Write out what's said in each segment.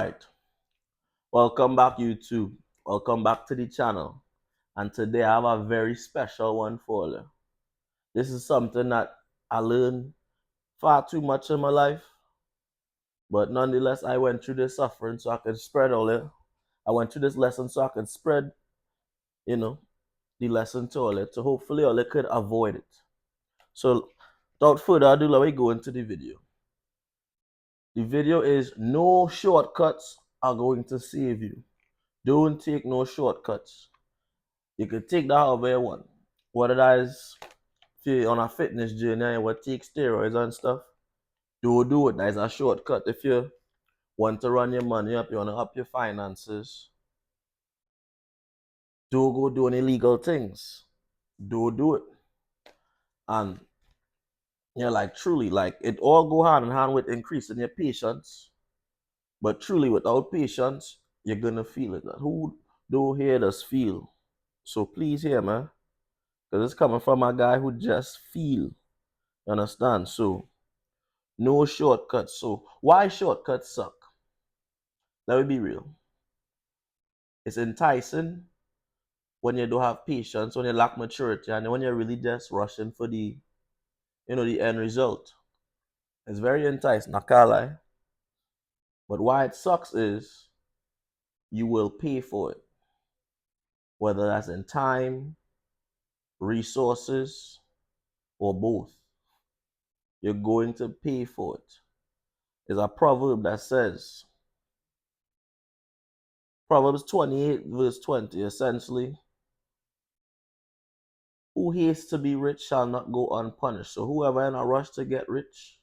Right. Welcome back, YouTube. Welcome back to the channel. And today I have a very special one for you. This is something that I learned far too much in my life, but nonetheless, I went through this suffering so I could spread all it. I went through this lesson so I could spread, you know, the lesson to all it, so hopefully all it could avoid it. So, without further ado, let me go into the video. The video is no shortcuts are going to save you. Don't take no shortcuts. You could take that however you want. Whether that is if you're on a fitness journey and you want to take steroids and stuff, do it. That is a shortcut. If you want to run your money up, you want to up your finances, don't go doing illegal things. Don't do it. And like truly, like it all go hand in hand with increasing your patience. But truly, without patience, you're gonna feel it. Who do hear us feel? So please hear me, because it's coming from a guy who just feel. You understand? So no shortcuts. So why shortcuts suck? Let me be real. It's enticing when you don't have patience, when you lack maturity, and when you're really just rushing for the end result. It's very enticing, I can't lie. But why it sucks is you will pay for it. Whether that's in time, resources, or both. You're going to pay for it. There's a proverb that says, Proverbs 28, verse 20, essentially, who hastes to be rich shall not go unpunished. So whoever in a rush to get rich,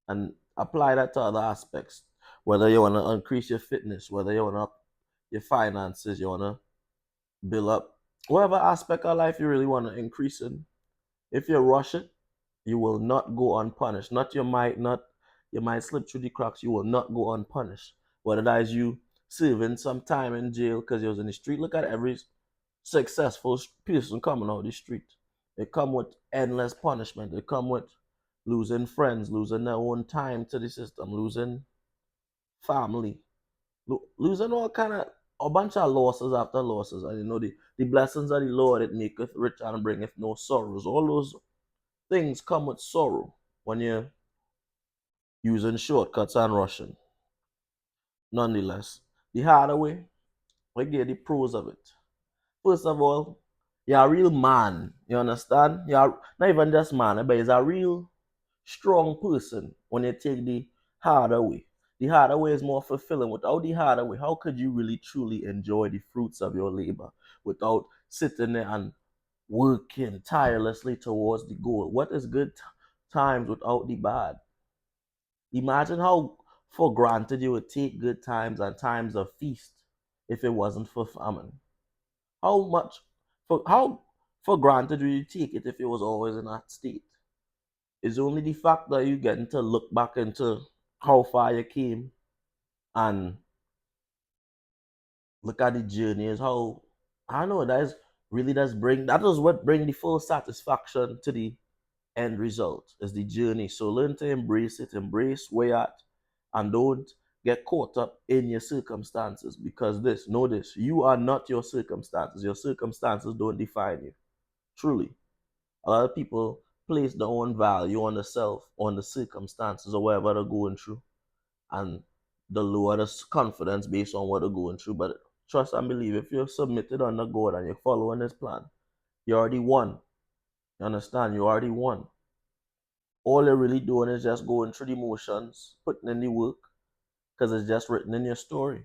and apply that to other aspects, whether you want to increase your fitness, whether you want to up your finances, you want to build up whatever aspect of life you really want to increase in. If you rush it, you will not go unpunished. Not you might slip through the cracks. You will not go unpunished. Whether that is you serving some time in jail because you was in the street. Look at every successful person coming out the street. They come with endless punishment. They come with losing friends, losing their own time to the system, losing family, losing all kind of a bunch of losses after losses. And the blessings of the Lord, it maketh rich and bringeth no sorrows. All those things come with sorrow when you're using shortcuts and rushing. Nonetheless, the harder way, we get the pros of it. First of all, you're a real man. You understand? You're not even just man, but you're a real strong person when you take the harder way. The harder way is more fulfilling. Without the harder way, how could you really truly enjoy the fruits of your labor without sitting there and working tirelessly towards the goal? What is good times without the bad? Imagine how for granted you would take good times and times of feast if it wasn't for famine. How much how for granted would you take it if it was always in that state? It's only the fact that you getting to look back into how far you came and look at the journey is how I know that is really that is what bring the full satisfaction to the end result is the journey. So learn to embrace it, embrace where you're at, and don't get caught up in your circumstances because know this, you are not your circumstances. Your circumstances don't define you. Truly. A lot of people place their own value on the self, on the circumstances or whatever they're going through, and the lower the confidence based on what they're going through. But trust and believe, if you're submitted under God and you're following His plan, you already won. You understand? You already won. All you're really doing is just going through the motions, putting in the work, because it's just written in your story.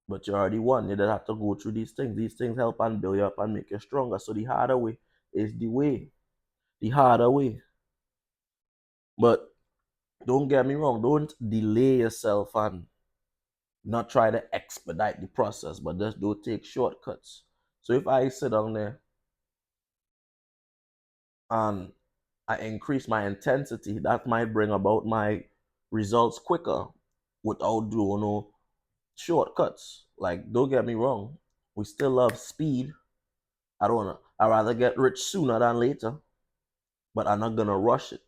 But you already won. You don't have to go through these things. These things help and build you up and make you stronger. So the harder way is the way. The harder way. But don't get me wrong, don't delay yourself and not try to expedite the process, but just don't take shortcuts. So if I sit down there and I increase my intensity, that might bring about my results quicker without doing no shortcuts. Like, don't get me wrong, we still love speed. I'd rather get rich sooner than later, but I'm not gonna rush it.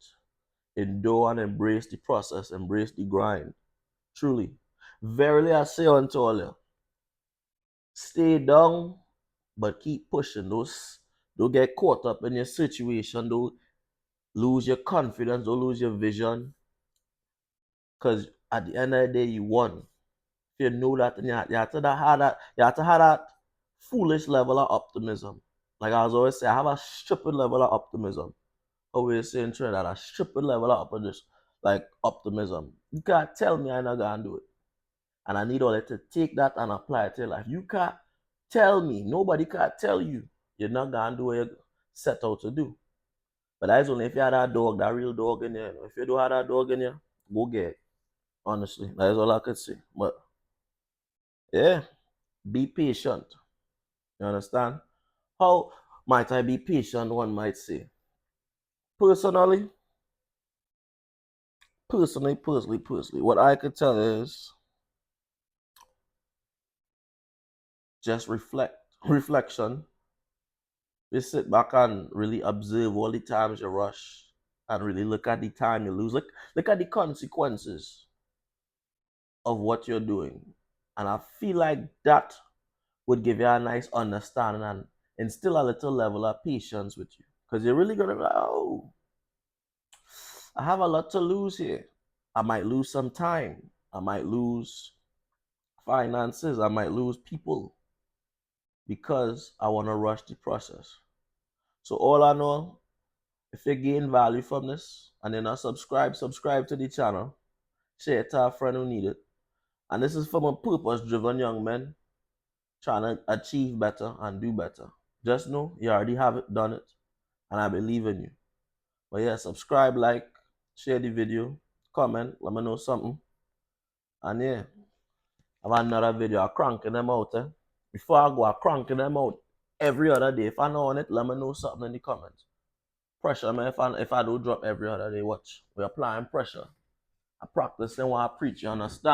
Endure and embrace the process, embrace the grind. Truly. Verily I say unto all you, stay down, but keep pushing. Don't get caught up in your situation. Don't lose your confidence. Don't lose your vision. Because at the end of the day, you won. If you know that, and you have to have that foolish level of optimism. Like I was always saying, I have a stupid level of optimism. Always saying Trinidad, a stupid level of optimism. You can't tell me I'm not gonna do it. And I need all that to take that and apply it to your life. You can't tell me, nobody can't tell you you're not gonna do what you set out to do. But that's only if you had that dog, that real dog in there. If you don't have that dog in you, go get it. Honestly, that is all I could say. But yeah, be patient. You understand? How might I be patient? One might say. Personally, what I could tell is just reflection. You sit back and really observe all the times you rush and really look at the time you lose. Look at the consequences of what you're doing. And I feel like that would give you a nice understanding and instill a little level of patience with you. Because you're really gonna be like, oh, I have a lot to lose here. I might lose some time. I might lose finances. I might lose people because I want to rush the process. So all I know, if you gain value from this and you're not subscribe to the channel. Share it to a friend who need it. And this is from a purpose-driven young man trying to achieve better and do better. Just know you already have it, done it, and I believe in you. But yeah, subscribe, like, share the video, comment, let me know something. And yeah, I have another video. I'm cranking them out. Before I go, I'm cranking them out every other day. If I know on it, let me know something in the comments. Pressure, man. If I do drop every other day, watch. We're applying pressure. I practice and what I preach, you understand?